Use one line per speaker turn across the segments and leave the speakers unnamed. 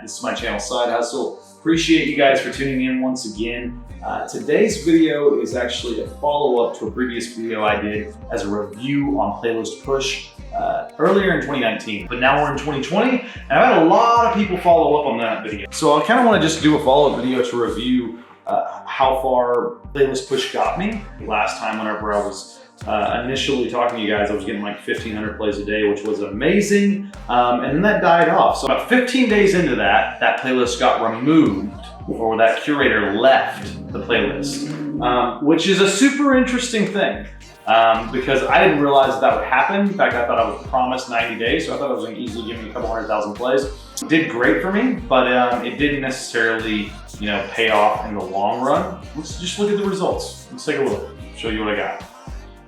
This is my channel Side Hustle. Appreciate you guys for tuning in once again. Today's video is actually a follow-up to a previous video I did as a review on Playlist Push earlier in 2019. But now we're in 2020, and I've had a lot of people follow up on that video. So I kind of want to just do a follow-up video to review how far Playlist Push got me. Last time whenever I was initially talking to you guys, I was getting like 1,500 plays a day, which was amazing. And then that died off. So about 15 days into that playlist got removed, or that curator left the playlist, which is a super interesting thing because I didn't realize that would happen. In fact, I thought I was promised 90 days, so I thought it was going to easily give me a couple 100,000 plays. It did great for me, but it didn't necessarily, pay off in the long run. Let's just look at the results. Let's take a look, show you what I got.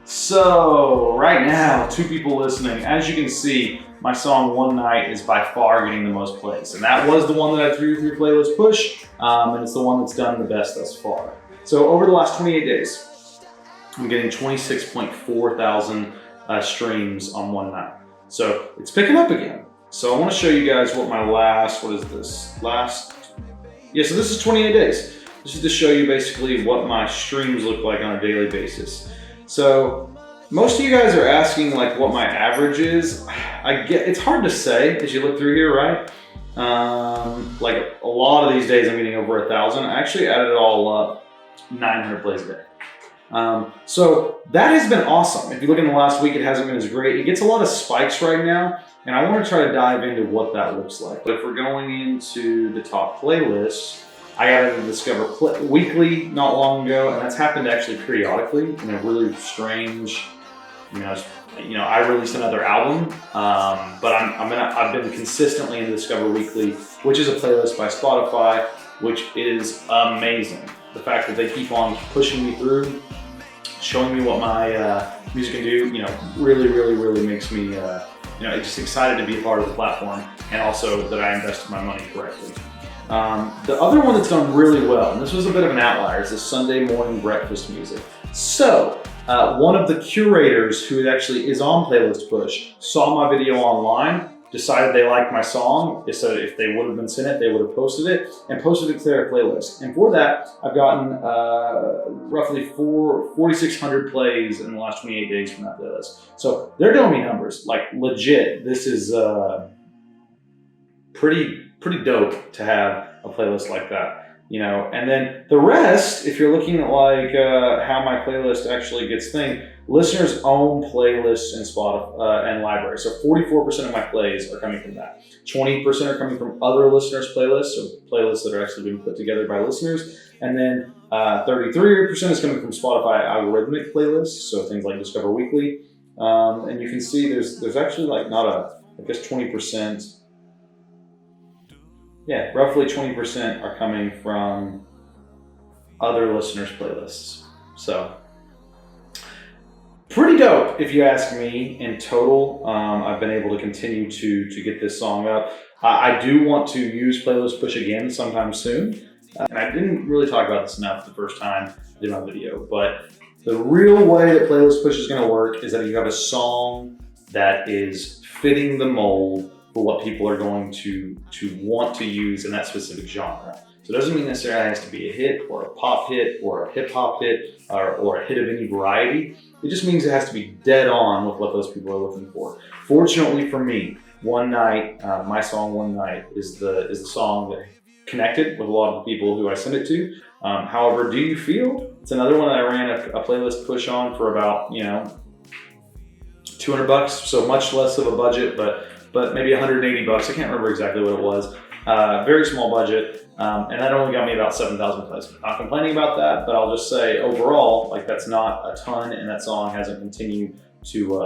So right now, 2 people listening. As you can see, my song One Night is by far getting the most plays. And that was the one that I threw through Playlist Push, and it's the one that's done the best thus far. So over the last 28 days, I'm getting 26.4 thousand streams on One Night. So it's picking up again. So I want to show you guys what my so this is 28 days. This is to show you basically what my streams look like on a daily basis. So most of you guys are asking like what my average is. It's hard to say as you look through here, right? Like a lot of these days I'm getting over 1,000. I actually added it all up, 900 plays a day. So that has been awesome. If you look in the last week, it hasn't been as great. It gets a lot of spikes right now, and I want to try to dive into what that looks like. But if we're going into the top playlists, I got into Discover Weekly not long ago, and that's happened actually periodically in a really strange, I released another album, but I've been consistently in Discover Weekly, which is a playlist by Spotify, which is amazing. The fact that they keep on pushing me through, showing me what my music can do, really makes me, just excited to be a part of the platform, and also that I invested my money correctly. The other one that's done really well, and this was a bit of an outlier, is the Sunday morning breakfast music. So, one of the curators who actually is on Playlist Push saw my video online, decided they liked my song, so if they would have been sent it, they would have posted it, and posted it to their playlist. And for that, I've gotten roughly 4,600 plays in the last 28 days from that playlist. So they're doing me numbers, like legit. This is pretty dope to have a playlist like that. And then the rest, if you're looking at like how my playlist actually gets listeners own playlists and Spotify and library. So 44% of my plays are coming from that. 20% are coming from other listeners' playlists, so playlists that are actually being put together by listeners. And then 33% is coming from Spotify algorithmic playlists, so things like Discover Weekly. And you can see there's actually like I guess 20%. Yeah, roughly 20% are coming from other listeners' playlists. So, pretty dope if you ask me. In total, I've been able to continue to get this song up. I do want to use Playlist Push again sometime soon. And I didn't really talk about this enough the first time I did my video, but the real way that Playlist Push is going to work is that you have a song that is fitting the mold for what people are going to want to use in that specific genre. So it doesn't mean necessarily it has to be a hit or a pop hit or a hip hop hit or a hit of any variety. It just means it has to be dead on with what those people are looking for. Fortunately for me, One Night, my song One Night is the song that connected with a lot of the people who I sent it to. However, Do You Feel? It's another one that I ran a playlist push on for about, $200, so much less of a budget, but maybe $180. I can't remember exactly what it was. Very small budget, and that only got me about 7,000 plays. I'm not complaining about that, but I'll just say overall, like that's not a ton, and that song hasn't continued to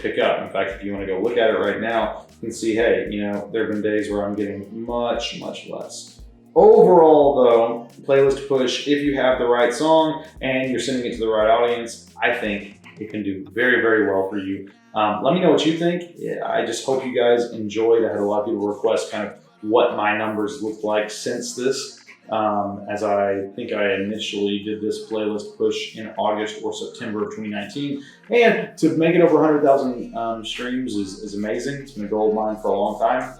pick up. In fact, if you want to go look at it right now, you can see, hey, there have been days where I'm getting much less. Overall, though, Playlist Push, if you have the right song and you're sending it to the right audience, I think it can do very well for you. Let me know what you think. Yeah, I just hope you guys enjoyed. I had a lot of people request kind of what my numbers look like since this, as I think I initially did this Playlist Push in August or September of 2019. And to make it over 100,000 streams is amazing. It's been a goal of mine for a long time.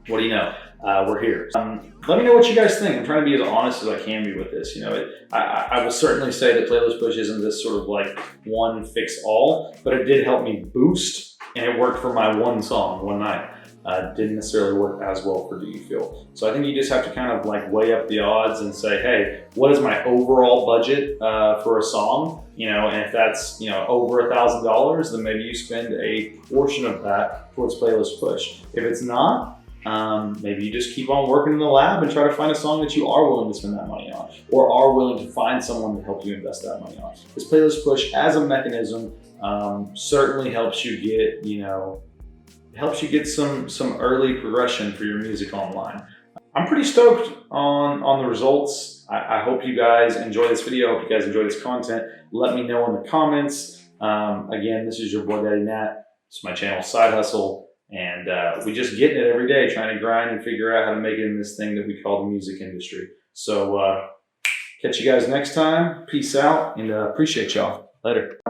What do you know? we're here. Let me know what you guys think. I'm trying to be as honest as I can be with this. You know, I will certainly say that Playlist Push isn't this sort of like one fix all, but it did help me boost, and it worked for my one song one night. Didn't necessarily work as well for Do You Feel. So I think you just have to kind of like weigh up the odds and say, hey, what is my overall budget for a song? You know, and if that's, you know, over $1,000, then maybe you spend a portion of that towards Playlist Push. If it's not, maybe you just keep on working in the lab and try to find a song that you are willing to spend that money on, or are willing to find someone to help you invest that money on. This Playlist Push as a mechanism certainly helps you get, you know, helps you get some early progression for your music online. I'm pretty stoked on the results. I hope you guys enjoy this video. I hope you guys enjoy this content. Let me know in the comments. Again, this is your boy Daddy Nat. It's my channel Side Hustle. And we just getting it every day, trying to grind and figure out how to make it in this thing that we call the music industry. So catch you guys next time. Peace out, and appreciate y'all. Later.